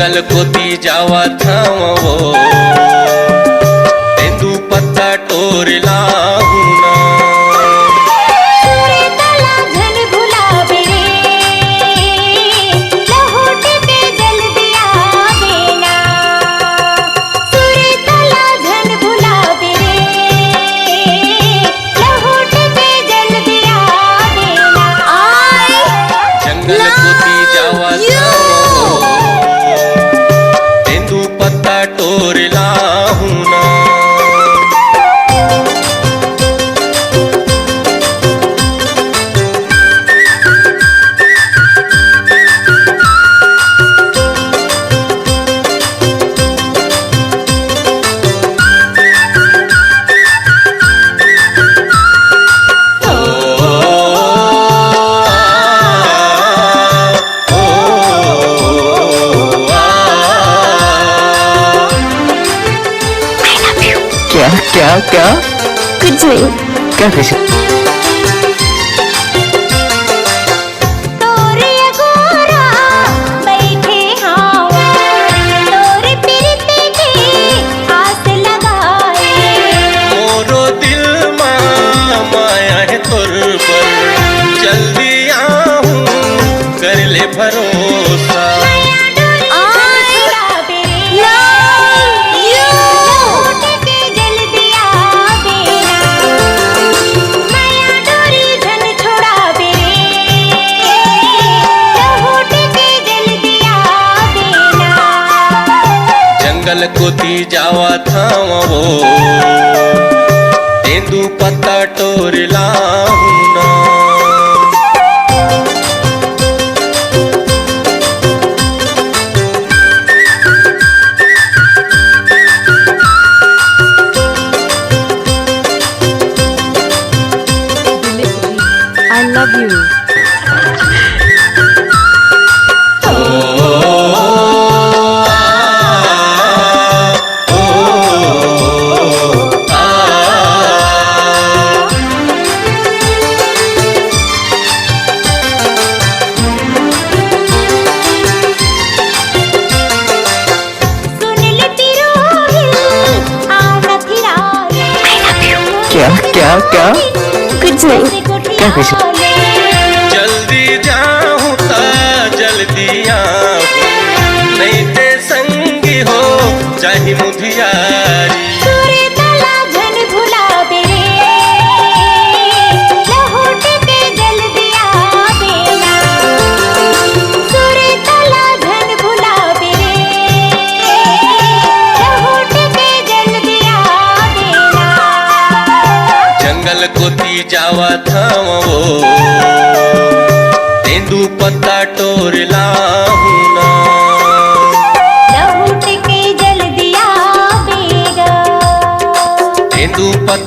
जंगल कोती जावा थावो तेंदू पत्ता टोरला हुना टोरला हुना क्या क्या क्या कुछ नहीं। क्या कैसे मोरो दिल माया है तुर पर जल्दी आऊं कर ले भरोसा जंगल कोती जावा थावो तेंदू पत्ता टोरला हुना I love you. क्या क्या क्या कुछ नहीं। क्या कैसे जल्दी जाऊं ता जल्दी आऊं नहीं ते संगी हो चाहे मुधियारी जंगल कोती जावा थावो तेंदू पत्ता टोरला हुना लहुट के जल्दी आवेगा तेंदू पत्ता